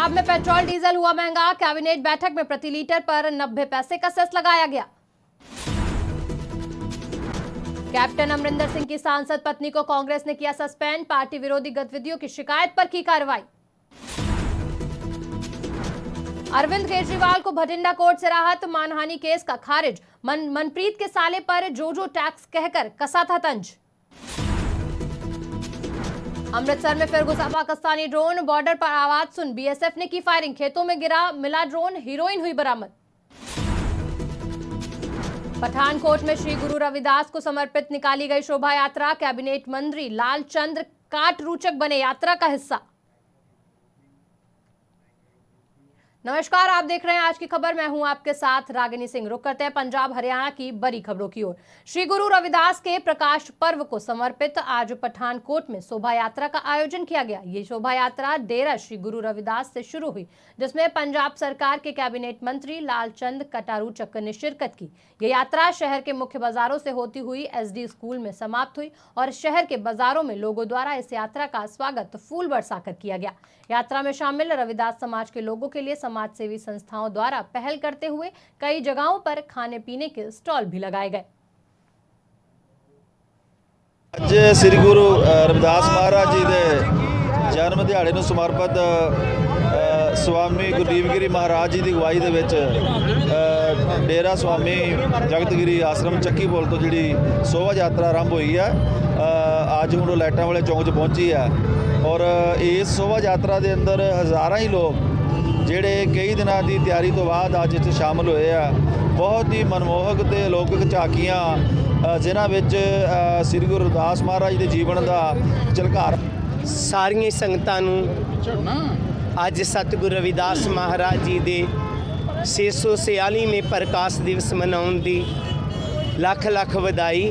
पंजाब में petrol diesel हुआ महंगा। कैबिनेट बैठक में प्रति लीटर पर 90 पैसे का सेस लगाया गया। कैप्टन अमरिंदर सिंह की सांसद पत्नी को कांग्रेस ने किया सस्पेंड। पार्टी विरोधी गतिविधियों की शिकायत पर की कार्रवाई। अरविंद केजरीवाल को भटिंडा कोर्ट से राहत। मानहानि केस का खारिज। मनप्रीत के साले पर जो टैक्स कहकर कसा था तंज। अमृतसर में फिर घुसा पाकिस्तानी ड्रोन। बॉर्डर पर आवाज सुन बीएसएफ ने की फायरिंग। खेतों में गिरा मिला ड्रोन। हीरोइन हुई बरामद। पठानकोट में श्री गुरु रविदास को समर्पित निकाली गई शोभा यात्रा। कैबिनेट मंत्री लालचंद्र काटरूचक बने यात्रा का हिस्सा। नमस्कार, आप देख रहे हैं आज की खबर। मैं हूं आपके साथ रागिनी सिंह। रुक करते हैं पंजाब हरियाणा की बड़ी खबरों की ओर। श्री गुरु रविदास के प्रकाश पर्व को समर्पित आज पठानकोट में शोभा यात्रा का आयोजन किया गया। ये शोभा यात्रा डेरा श्री गुरु रविदास से शुरू हुई, जिसमें पंजाब सरकार के कैबिनेट मंत्री लालचंद कटारूचक ने शिरकत की। ये यात्रा शहर के मुख्य बाजारों से होती हुई एसडी स्कूल में समाप्त हुई और शहर के बाजारों में लोगों द्वारा इस यात्रा का स्वागत फूल बरसाकर किया गया। यात्रा में शामिल रविदास समाज के लोगों के लिए समाज सेवी संस्थाओं द्वारा पहल करते हुए कई जगहों पर खाने पीने के स्टॉल भी लगाए गए। ਅੱਜ ਸ੍ਰੀ ਗੁਰੂ ਰਵਿਦਾਸ ਮਹਾਰਾਜ ਜੀ ਦੇ ਜਨਮ ਦਿਹਾੜੇ ਨੂੰ ਸਮਰਪਿਤ ਸਵਾਮੀ ਗੁਰਦੀਪਗਿਰੀ ਮਹਾਰਾਜ ਜੀ ਦੀ ਅਗਵਾਈ ਦੇ ਵਿੱਚ ਡੇਰਾ ਸਵਾਮੀ ਜਗਤਗਿਰੀ ਆਸ਼ਰਮ ਚੱਕੀ ਪੁਲ ਤੋਂ ਜਿਹੜੀ ਸ਼ੋਭਾ ਯਾਤਰਾ ਆਰੰਭ ਹੋਈ ਹੈ, ਅੱਜ ਹੁਣ ਲਾਈਟਾਂ ਵਾਲੇ ਚੌਂਕ 'ਚ ਪਹੁੰਚੀ ਹੈ ਔਰ ਇਸ ਸ਼ੋਭਾ ਯਾਤਰਾ ਦੇ ਅੰਦਰ ਹਜ਼ਾਰਾਂ ਹੀ ਲੋਕ ਜਿਹੜੇ ਕਈ ਦਿਨਾਂ ਦੀ ਤਿਆਰੀ ਤੋਂ ਬਾਅਦ ਅੱਜ ਇੱਥੇ ਸ਼ਾਮਲ ਹੋਏ ਆ। ਬਹੁਤ ਹੀ ਮਨਮੋਹਕ ਤੇ ਅਲੌਕਿਕ ਝਾਕੀਆਂ ਜਿਨ੍ਹਾਂ ਵਿੱਚ ਸ੍ਰੀ ਗੁਰੂ ਰਵਿਦਾਸ ਮਹਾਰਾਜ ਦੇ ਜੀਵਨ ਦਾ ਝਲਕਾਰ। ਸਾਰੀਆਂ ਸੰਗਤਾਂ ਨੂੰ ਅੱਜ ਸਤਿਗੁਰੂ ਰਵਿਦਾਸ ਮਹਾਰਾਜ ਜੀ ਦੇ 646ਵੇਂ ਪ੍ਰਕਾਸ਼ ਦਿਵਸ ਮਨਾਉਣ ਦੀ ਲੱਖ ਲੱਖ ਵਧਾਈ।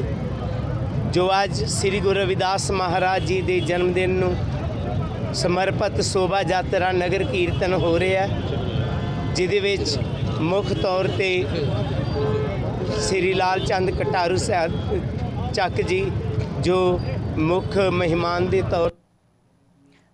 ਜੋ ਅੱਜ ਸ੍ਰੀ ਗੁਰੂ ਰਵਿਦਾਸ ਮਹਾਰਾਜ ਜੀ ਦੇ ਜਨਮ ਦਿਨ ਨੂੰ ਸਮਰਪਿਤ ਸ਼ੋਭਾ ਯਾਤਰਾ ਨਗਰ ਕੀਰਤਨ ਹੋ ਰਿਹਾ, ਜਿਹਦੇ ਵਿੱਚ ਮੁੱਖ ਤੌਰ ਤੇ श्री लालचंद कटारू चक जी जो मुख्य मेहमान के तौर।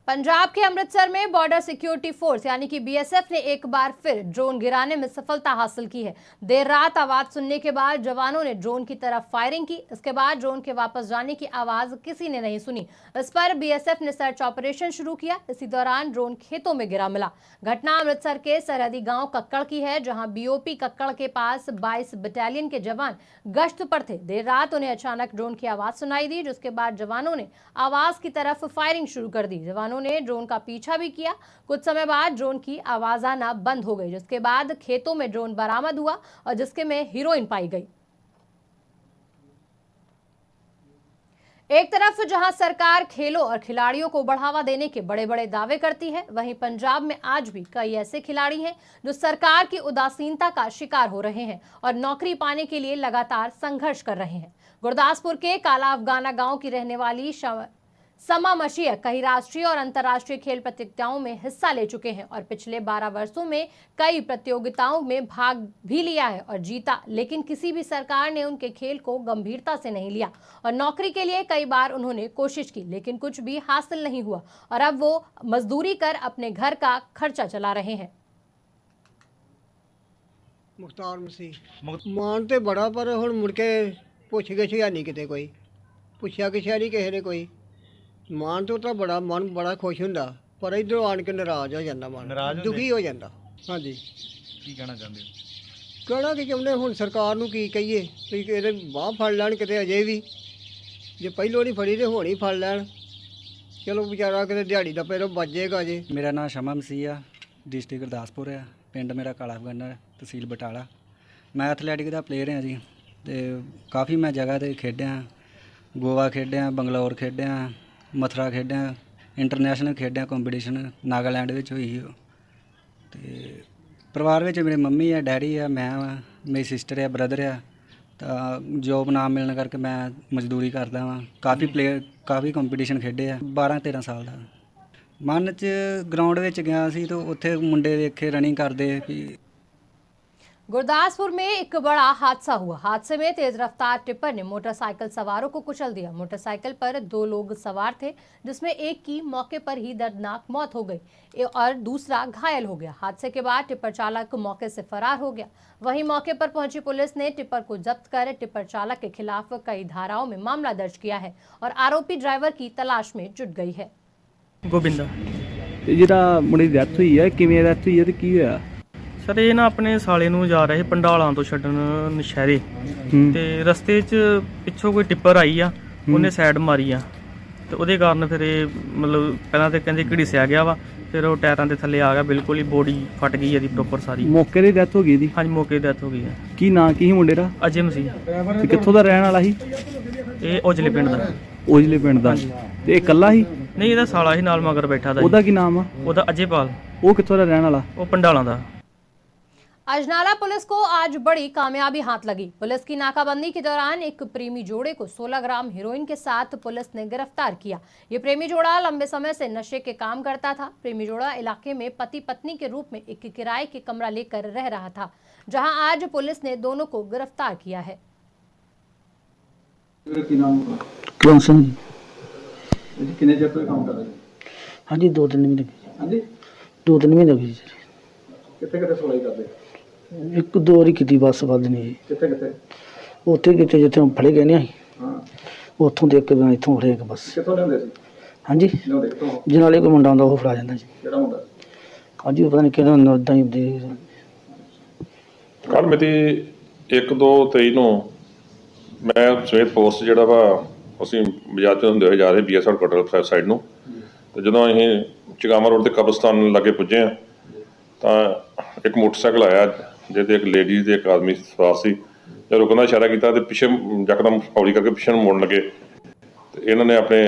पंजाब के अमृतसर में बॉर्डर सिक्योरिटी फोर्स यानी कि बीएसएफ ने एक बार फिर ड्रोन गिराने में सफलता हासिल की है। देर रात आवाज सुनने के बाद जवानों ने ड्रोन की तरफ फायरिंग की। इसके बाद ड्रोन के वापस जाने की आवाज किसी ने नहीं सुनी। इस पर बीएसएफ ने सर्च ऑपरेशन शुरू किया। इसी दौरान ड्रोन खेतों में गिरा मिला। घटना अमृतसर के सरहदी गांव कक्कड़ की है, जहां बीओपी कक्कड़ के पास 22 बटालियन के जवान गश्त पर थे। देर रात उन्हें अचानक ड्रोन की आवाज सुनाई दी, जिसके बाद जवानों ने आवाज की तरफ फायरिंग शुरू कर दी। जवानों ने ड्रोन का पीछा भी किया। कुछ समय बाद ड्रोन की आवाज आना बंद हो गई, जिसके बाद खेतों में ड्रोन बरामद हुआ और जिसके में हीरोइन पाई गई। एक तरफ जहां सरकार खेलों और खिलाड़ियों को बढ़ावा देने के बड़े बड़े दावे करती है, वहीं पंजाब में आज भी कई ऐसे खिलाड़ी हैं जो सरकार की उदासीनता का शिकार हो रहे हैं और नौकरी पाने के लिए लगातार संघर्ष कर रहे हैं। गुरदासपुर के काला अफगाना गांव की रहने वाली समा मशीह कई राष्ट्रीय और अंतर्राष्ट्रीय खेल प्रतियोगिताओं में हिस्सा ले चुके हैं और पिछले 12 वर्षों में कई प्रतियोगिताओं में भाग भी लिया है और जीता, लेकिन किसी भी सरकार ने उनके खेल को गंभीरता से नहीं लिया और नौकरी के लिए कई बार उन्होंने कोशिश की, लेकिन कुछ भी हासिल नहीं हुआ और अब वो मजदूरी कर अपने घर का खर्चा चला रहे हैं। मुख्तार मसीह मान तो बड़ा, पर हुण मुड़ के पुछ गिछ नहीं किते कोई पुछया किछया नहीं किसी ने कोई। मान तो बड़ा मन बड़ा खुश हुंदा, पर इधरों आन के नाराज हो जाता, मन दुखी हो जाता। हाँ जी, की कहना चाहते हो? कहना कि चाਹੁੰਦੇ ਹੁਣ ਸਰਕਾਰ ਨੂੰ ਕੀ ਕਹੀਏ ਵੀ ਇਹਦੇ ਬਾਹ ਫੜ ਲੈਣ ਕਿਤੇ ਅਜੇ ਵੀ, ਜੇ ਪਹਿਲੋਂ ਨਹੀਂ ਫੜੀ ਤੇ ਹੁਣ ਹੀ ਫੜ ਲੈਣ। ਚਲੋ ਵਿਚਾਰਾ ਕਿਤੇ ਦਿਹਾੜੀ ਦਾ ਪੈਰੋਂ ਬਚ ਜਾਏਗਾ ਅਜੇ। ਮੇਰਾ ਨਾਮ ਸ਼ਮਾ ਮਸੀਹ ਆ, ਡਿਸਟ੍ਰਿਕਟ ਗੁਰਦਾਸਪੁਰ ਆ, ਪਿੰਡ ਮੇਰਾ ਕਾਲਾ ਅਫਗਾਨਾ, ਤਹਿਸੀਲ ਬਟਾਲਾ। ਮੈਂ ਐਥਲੈਟਿਕ ਦਾ ਪਲੇਅਰ ਹਾਂ ਜੀ, ਤੇ ਕਾਫੀ ਮੈਂ ਜਗ੍ਹਾ 'ਤੇ ਖੇਡਿਆ, ਗੋਆ ਖੇਡਿਆ, ਬੰਗਲੌਰ ਖੇਡਿਆ, ਮਥੁਰਾ ਖੇਡਿਆ, ਇੰਟਰਨੈਸ਼ਨਲ ਖੇਡਿਆ ਕੰਪੀਟੀਸ਼ਨ ਨਾਗਾਲੈਂਡ ਵਿੱਚ ਹੋਈ ਸੀ ਉਹ। ਅਤੇ ਪਰਿਵਾਰ ਵਿੱਚ ਮੇਰੇ ਮੰਮੀ ਆ, ਡੈਡੀ ਆ, ਮੈਂ ਆ, ਮੇਰੀ ਸਿਸਟਰ ਆ, ਬ੍ਰਦਰ ਆ। ਤਾਂ ਜੋਬ ਨਾ ਮਿਲਣ ਕਰਕੇ ਮੈਂ ਮਜ਼ਦੂਰੀ ਕਰਦਾ ਵਾਂ। ਕਾਫੀ ਕੰਪੀਟੀਸ਼ਨ ਖੇਡੇ ਆ, 12-13 ਸਾਲ ਦਾ। ਮਨ 'ਚ ਗਰਾਊਂਡ ਵਿੱਚ ਗਿਆ ਸੀ ਤਾਂ ਉੱਥੇ ਮੁੰਡੇ ਵੇਖੇ ਰਨਿੰਗ ਕਰਦੇ ਵੀ। गुरदासपुर में एक बड़ा हादसा हुआ। हादसे में तेज रफ्तार टिप्पर ने मोटरसाइकिल सवारों को कुचल दिया। मोटरसाइकिल पर 2 लोग सवार थे, जिसमें एक की मौके पर ही दर्दनाक मौत हो गई और दूसरा घायल हो गया। हादसे के बाद टिप्पर चालक मौके से फरार हो गया। वहीं मौके पर पहुंची पुलिस ने टिप्पर को जब्त कर टिप्पर चालक के खिलाफ कई धाराओं में मामला दर्ज किया है और आरोपी ड्राइवर की तलाश में जुट गई है। ਗੋਬਿੰਦਾ ਜਿਹੜਾ ਮੁੰਡੇ ਦੀ ਡੈਥ ਹੋਈ ਹੈ ਕਿਵੇਂ ਡੈਥ ਹੋਈ ਹੈ ਤੇ ਕੀ ਹੋਇਆ? ਸਰ ਇਹ ਨਾ ਆਪਣੇ ਸਾਲੇ ਨੂੰ ਜਾ ਰਹੇ ਪੰਡਾਲਾਂ ਤੋਂ ਛੱਡਣ ਨਸ਼ਹਿਰੇ ਤੇ ਰਸਤੇ 'ਚ ਪਿੱਛੋਂ ਕੋਈ ਟਿੱਪਰ ਆਈ ਆ, ਉਹਨੇ ਸਾਈਡ ਮਾਰੀ ਆ ਤੇ ਉਹਦੇ ਕਾਰਨ ਫਿਰ ਇਹ ਮਤਲਬ ਪਹਿਲਾਂ ਤੇ ਕਹਿੰਦੇ ਘੜੀਸਿਆ ਗਿਆ ਵਾ, ਫਿਰ ਉਹ ਟਾਇਰਾਂ ਦੇ ਥੱਲੇ ਆ ਗਿਆ, ਬਿਲਕੁਲ ਹੀ ਬੋਡੀ ਫਟ ਗਈ ਇਹਦੀ ਪ੍ਰੋਪਰ ਸਾਰੀ। ਮੌਕੇ ਤੇ ਡੈਥ ਹੋ ਗਈ ਦੀ? ਹਾਂਜੀ ਮੌਕੇ ਤੇ ਡੈਥ ਹੋ ਗਈ ਆ। ਕੀ ਨਾਂ ਕੀ ਸੀ ਮੁੰਡੇ ਦਾ? ਅਜੇ ਮਸੀਹ। ਤੇ ਕਿੱਥੋਂ ਦਾ ਰਹਿਣ ਵਾਲਾ ਸੀ? ਇਹ ਔਜਲੇ ਪਿੰਡ ਦਾ। ਔਜਲੇ ਪਿੰਡ ਦਾ। ਤੇ ਇਹ ਇਕੱਲਾ ਸੀ? ਨਹੀਂ, ਇਹਦਾ ਸਾਲਾ ਹੀ ਨਾਲ ਮਗਰ ਬੈਠਾ ਦਾ। ਉਹਦਾ ਕੀ ਨਾਮ ਆ? ਉਹਦਾ ਅਜੇਪਾਲ। ਉਹ ਕਿੱਥੋਂ ਦਾ ਰਹਿਣ ਵਾਲਾ? ਉਹ पंडाला ਦਾ। अजनाला पुलिस को आज बड़ी कामयाबी हाथ लगी। पुलिस की नाकाबंदी के दौरान एक प्रेमी जोड़े को 16 ग्राम हेरोइन के साथ पुलिस ने गिरफ्तार किया। ये प्रेमी जोड़ा लंबे समय से नशे के काम करता था। प्रेमी जोड़ा इलाके में पति पत्नी के रूप में एक किराए के कमरा लेकर रह रहा था, जहां आज पुलिस ने दोनों को गिरफ्तार किया है। ਕਲੌਂਗ ਸਿੰਘ ਜੀ। ਕਿੰਨੇ ਚਿਰ ਤੋਂ ਕੰਮ ਕਰ ਰਹੇ? ਹਾਂਜੀ 2-3 ਮਹੀਨੇ। ਹਾਂਜੀ 2-3 ਮਹੀਨੇ ਹੋ ਗਏ ਜੀ। ਕਿੱਥੇ ਕਿੱਥੇ ਸਪਲਾਈ ਕਰਦੇ? ਇੱਕ ਦੋ ਵਾਰੀ ਕੀਤੀ ਬਸ, ਵੱਧ ਨਹੀਂ ਜੀ। ਕਿੱਥੇ ਕਿੱਥੇ? ਉੱਥੇ ਕਿਤੇ ਜਿੱਥੇ ਫੜੇ ਗਏ ਨੇ ਅਸੀਂ, ਹਾਂ। ਉੱਥੋਂ ਦੇ ਇੱਕ ਦਿਨ ਇੱਥੋਂ ਫੜੇ ਇੱਕ ਬਸ। ਕਿੱਥੋਂ ਲਿਆਉਂਦੇ ਸੀ? ਹਾਂਜੀ ਲਿਆਉਂਦੇ ਕਿੱਥੋਂ? ਜਨਾਲੇ ਕੋਈ ਮੁੰਡਾ ਹੁੰਦਾ ਉਹ ਫੜਾ ਜਾਂਦਾ ਜੀ। ਕਿਹੜਾ ਮੁੰਡਾ? ਹਾਂਜੀ ਪਤਾ ਨਹੀਂ ਕਿਹੜਾ ਨਰਦਾ ਹੀ ਦੇ। ਕੱਲ੍ਹ ਮਿਤੀ 1/2/23 ਨੂੰ ਮੈਂ ਸਮੇਤ ਪੋਸਟ ਜਿਹੜਾ ਵਾ ਅਸੀਂ ਬਾਜ਼ਾਰ 'ਚ ਹੁੰਦੇ ਹੋਏ ਜਾ ਰਹੇ BSR ਕੋਟਲ ਸਾਈਡ ਨੂੰ, ਤੇ ਜਦੋਂ ਅਸੀਂ ਚਗਾਮਾ ਰੋਡ 'ਤੇ ਕਬਰਸਤਾਨ ਲਾਗੇ ਪੁੱਜੇ ਹਾਂ ਤਾਂ ਇੱਕ ਮੋਟਰਸਾਈਕਲ ਆਇਆ ਜਿਹਦੇ ਇੱਕ ਲੇਡੀ ਤੇ ਇੱਕ ਆਦਮੀ ਸਵਾਰ ਸੀ। ਤੇ ਰੁਕਣ ਦਾ ਇਸ਼ਾਰਾ ਕੀਤਾ ਤੇ ਪਿੱਛੇ ਯਕਦਮ ਹੌਲੀ ਕਰਕੇ ਪਿੱਛੇ ਨੂੰ ਮੋੜਨ ਲੱਗੇ ਤੇ ਇਹਨਾਂ ਨੇ ਆਪਣੇ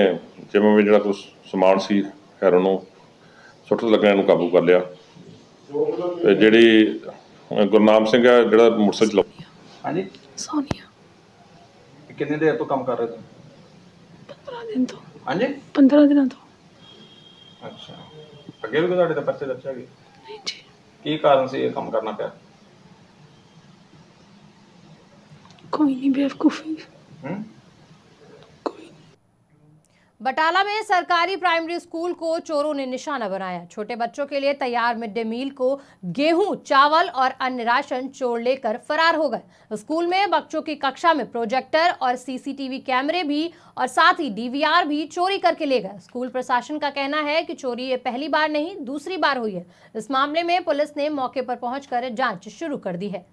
ਜਿਵੇਂ ਵੀ ਜਿਹੜਾ ਕੁਛ ਸਮਾਨ ਸੀ ਹੈਰੋਨ ਨੂੰ ਸੁੱਟ ਲੱਗਿਆ, ਇਹਨੂੰ ਕਾਬੂ ਕਰ ਲਿਆ। ਤੇ ਜਿਹੜੀ ਗੁਰਨਾਮ ਸਿੰਘ ਹੈ ਜਿਹੜਾ ਮੋਟਰਸਾਈਕਲ ਚਲਾਉਂਦਾ। ਹਾਂਜੀ ਸੋਨੀਆ। ਕਿੰਨੇ ਦੇਰ ਤੋਂ ਕੰਮ ਕਰ ਰਹੇ ਤੁਸੀਂ? 15 ਦਿਨ ਤੋਂ। ਹਾਂਜੀ 15 ਦਿਨਾਂ ਤੋਂ। ਅੱਛਾ, ਅੱਗੇ ਵੀ ਤੁਹਾਡੇ ਤਾਂ ਪਰਚੇ ਦਰਜ ਹੈਗੇ? ਨਹੀਂ ਜੀ। ਕੀ ਕਾਰਨ ਸੀ ਇਹ ਕੰਮ ਕਰਨਾ ਪਿਆ? कोई नहीं, बेवकूफ़ी। बटाला में सरकारी प्राइमरी स्कूल को चोरों ने निशाना बनाया। छोटे बच्चों के लिए तैयार मिड डे मील को गेहूं, चावल और अन्य राशन चोर लेकर फरार हो गए। स्कूल में बच्चों की कक्षा में प्रोजेक्टर और CCTV कैमरे भी और साथ ही DVR भी चोरी करके ले गए। स्कूल प्रशासन का कहना है कि चोरी ये पहली बार नहीं दूसरी बार हुई है। इस मामले में पुलिस ने मौके पर पहुंचकर जांच शुरू कर दी है।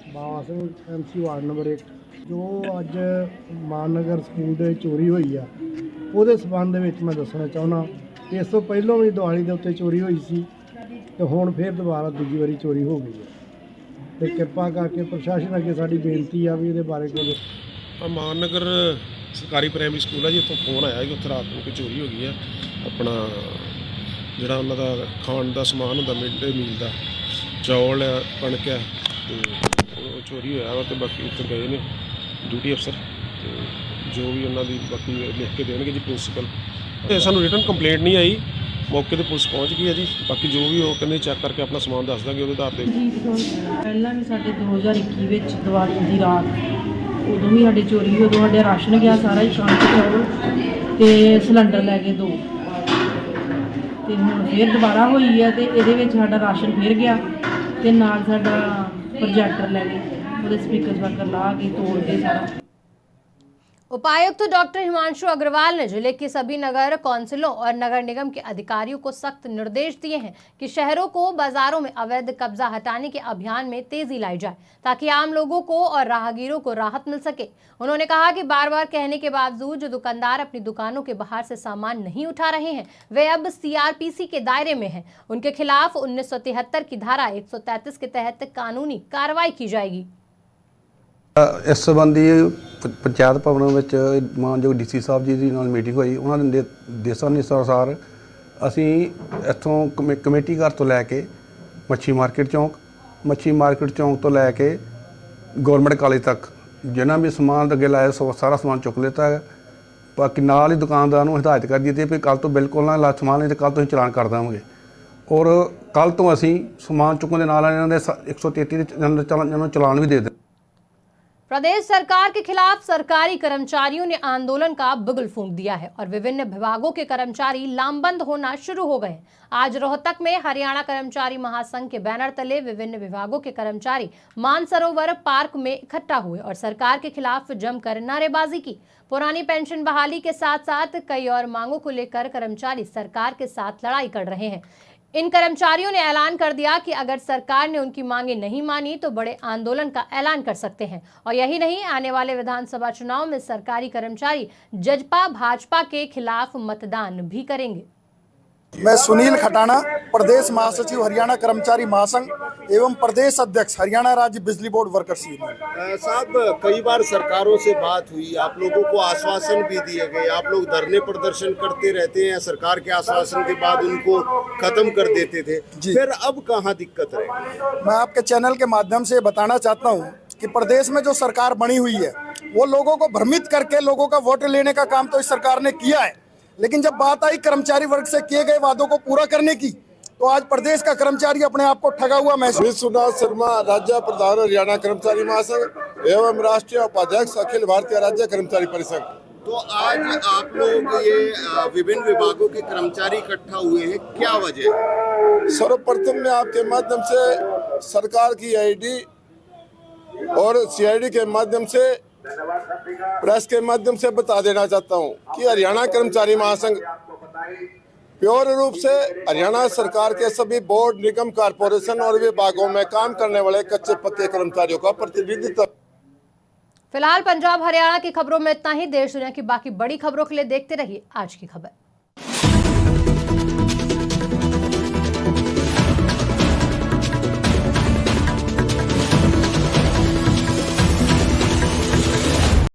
ਬਾਵਾ ਸਿੰਘ MC ਵਾਰਡ ਨੰਬਰ 1 ਜੋ ਅੱਜ ਮਾਨਨਗਰ ਸਕੂਲ ਦੇ ਚੋਰੀ ਹੋਈ ਆ, ਉਹਦੇ ਸਬੰਧ ਦੇ ਵਿੱਚ ਮੈਂ ਦੱਸਣਾ ਚਾਹੁੰਦਾ। ਇਸ ਤੋਂ ਪਹਿਲਾਂ ਵੀ ਦੀਵਾਲੀ ਦੇ ਉੱਤੇ ਚੋਰੀ ਹੋਈ ਸੀ ਤੇ ਹੁਣ ਫਿਰ ਦੁਬਾਰਾ ਦੂਜੀ ਵਾਰੀ ਚੋਰੀ ਹੋ ਗਈ ਹੈ। ਤੇ ਕਿਰਪਾ ਕਰਕੇ ਪ੍ਰਸ਼ਾਸਨ ਅੱਗੇ ਸਾਡੀ ਬੇਨਤੀ ਆ ਵੀ ਇਹਦੇ ਬਾਰੇ ਕੁਝ। ਮਾਨਨਗਰ ਸਰਕਾਰੀ ਪ੍ਰਾਇਮਰੀ ਸਕੂਲ ਆ ਜੀ, ਉੱਥੋਂ ਫੋਨ ਆਇਆ ਕਿ ਉੱਥੇ ਰਾਤ ਨੂੰ ਕੋਈ ਚੋਰੀ ਹੋ ਗਈ ਆ। ਆਪਣਾ ਜਿਹੜਾ ਉਹਨਾਂ ਦਾ ਖਾਣ ਦਾ ਸਮਾਨ ਹੁੰਦਾ ਮਿਡ ਡੇ ਮੀਲ ਦਾ, ਚੌਲ ਆ, ਕਣਕ ਆ, ਤੇ ਉਹ ਚੋਰੀ ਹੋਇਆ ਵਾ। ਤੇ ਬਾਕੀ ਉੱਥੇ ਗਏ ਨੇ ਡਿਊਟੀ ਅਫਸਰ, ਤੇ ਜੋ ਵੀ ਉਹਨਾਂ ਦੀ ਬਾਕੀ ਲਿਖ ਕੇ ਦੇਣਗੇ ਜੀ ਪ੍ਰਿੰਸੀਪਲ। ਤੇ ਸਾਨੂੰ ਰਿਟਨ ਕੰਪਲੇਂਟ ਨਹੀਂ ਆਈ, ਮੌਕੇ ਤੇ ਪੁਲਿਸ ਪਹੁੰਚ ਗਈ ਹੈ ਜੀ। ਬਾਕੀ ਜੋ ਵੀ ਉਹ ਕਹਿੰਦੇ ਚੈੱਕ ਕਰਕੇ ਆਪਣਾ ਸਮਾਨ ਦੱਸ ਦਾਂਗੇ ਉਹਦੇ ਆਧਾਰ 'ਤੇ। ਪਹਿਲਾਂ ਵੀ ਸਾਡੇ 2021 ਵਿੱਚ ਦੀਵਾਲੀ ਦੀ ਰਾਤ ਉਦੋਂ ਵੀ ਸਾਡੇ ਚੋਰੀ ਹੋਈ। ਉਦੋਂ ਸਾਡੇ ਰਾਸ਼ਨ ਗਿਆ ਸਾਰਾ ਹੀ, ਕਣਕ, ਚੌਲ ਤੇ ਸਿਲੰਡਰ ਲੈ ਗਏ 2। ਤੇ ਹੁਣ ਫਿਰ ਦੁਬਾਰਾ ਹੋਈ ਹੈ ਤੇ ਇਹਦੇ ਵਿੱਚ ਸਾਡਾ ਰਾਸ਼ਨ ਫਿਰ ਗਿਆ ਤੇ ਨਾਲ ਸਾਡਾ प्रोजेक्टर ले गए, पूरे स्पीकर वाकर ला के तोड़ के सारा। उपायुक्त डॉक्टर हिमांशु अग्रवाल ने जिले के सभी नगर कौंसिलों और नगर निगम के अधिकारियों को सख्त निर्देश दिए हैं कि शहरों को बाजारों में अवैध कब्जा हटाने के अभियान में तेजी लाई जाए ताकि आम लोगों को और राहगीरों को राहत मिल सके। उन्होंने कहा कि बार बार कहने के बावजूद जो दुकानदार अपनी दुकानों के बाहर से सामान नहीं उठा रहे हैं वे अब CRPC के दायरे में हैं। उनके खिलाफ 1973 की धारा 133 के तहत कानूनी कार्रवाई की जाएगी। इस संबंधी पंचायत भवन में मानयोग DC साहब जी की मीटिंग हुई। उन्होंने दिशा अनुसार असी इतों कमेटी घर तो लैके मच्छी मार्केट चौंक तो लैके गौरमेंट कॉलेज तक जिन्ना भी समान अगे लाया सारा समान चुक लेता है। बाकी नाल ही दुकानदार को हिदायत कर दी थी भी कल तो बिल्कुल ना ला समान, नहीं तो कल तो चलान कर देंगे। ਔਰ ਕੱਲ ਤੋਂ ਅਸੀਂ ਸਮਾਨ ਚੁੱਕਣ ਦੇ ਨਾਲ ਇਹਨਾਂ ਦੇ 133 ਦੇ ਚਲਾਨ ਵੀ ਦੇ ਦਿੱਤੇ। प्रदेश सरकार के खिलाफ सरकारी कर्मचारियों ने आंदोलन का बिगुल फूंक दिया है और विभिन्न विभागों के कर्मचारी लामबंद होना शुरू हो गए हैं। आज रोहतक में हरियाणा कर्मचारी महासंघ के बैनर तले विभिन्न विभागों के कर्मचारी मानसरोवर पार्क में इकट्ठा हुए और सरकार के खिलाफ जमकर नारेबाजी की। पुरानी पेंशन बहाली के साथ साथ कई और मांगों को लेकर कर्मचारी सरकार के साथ लड़ाई कर रहे हैं। इन कर्मचारियों ने ऐलान कर दिया कि अगर सरकार ने उनकी मांगे नहीं मानी तो बड़े आंदोलन का ऐलान कर सकते हैं। और यही नहीं, आने वाले विधानसभा चुनाव में सरकारी कर्मचारी जजपा भाजपा के खिलाफ मतदान भी करेंगे। मैं सुनील खटाना, प्रदेश महासचिव हरियाणा कर्मचारी महासंघ एवं प्रदेश अध्यक्ष हरियाणा राज्य बिजली बोर्ड वर्कर्स यूनियन। साहब, कई बार सरकारों से बात हुई, आप लोगों को आश्वासन भी दिए गए, आप लोग धरने प्रदर्शन करते रहते हैं, सरकार के आश्वासन के बाद उनको खत्म कर देते थे, फिर अब कहाँ दिक्कत है? मैं आपके चैनल के माध्यम से बताना चाहता हूँ कि प्रदेश में जो सरकार बनी हुई है वो लोगों को भ्रमित करके लोगों का वोट लेने का काम तो इस सरकार ने किया है, लेकिन जब बात आई कर्मचारी वर्ग से किए गए वादों को पूरा करने की तो आज प्रदेश का कर्मचारी अपने आप को ठगा हुआ महसूस। विश्वनाथ शर्मा, राज्य प्रधान हरियाणा कर्मचारी महासंघ एवं राष्ट्रीय उपाध्यक्ष अखिल भारतीय राज्य कर्मचारी परिषद। तो आज आप लोग ये विभिन्न विभागों के कर्मचारी इकट्ठा हुए हैं, क्या वजह? सर्वप्रथम मैं आपके माध्यम से सरकार की आईडी और सीआईडी के माध्यम से प्रेस के माध्यम से बता देना चाहता हूं कि हरियाणा कर्मचारी महासंघ प्योर रूप से हरियाणा सरकार के सभी बोर्ड, निगम, कारपोरेशन और विभागों में काम करने वाले कच्चे पक्के कर्मचारियों का प्रतिनिधित्व। फिलहाल पंजाब हरियाणा की खबरों में इतना ही। देश दुनिया की बाकी बड़ी खबरों के लिए देखते रहिए आज की खबर।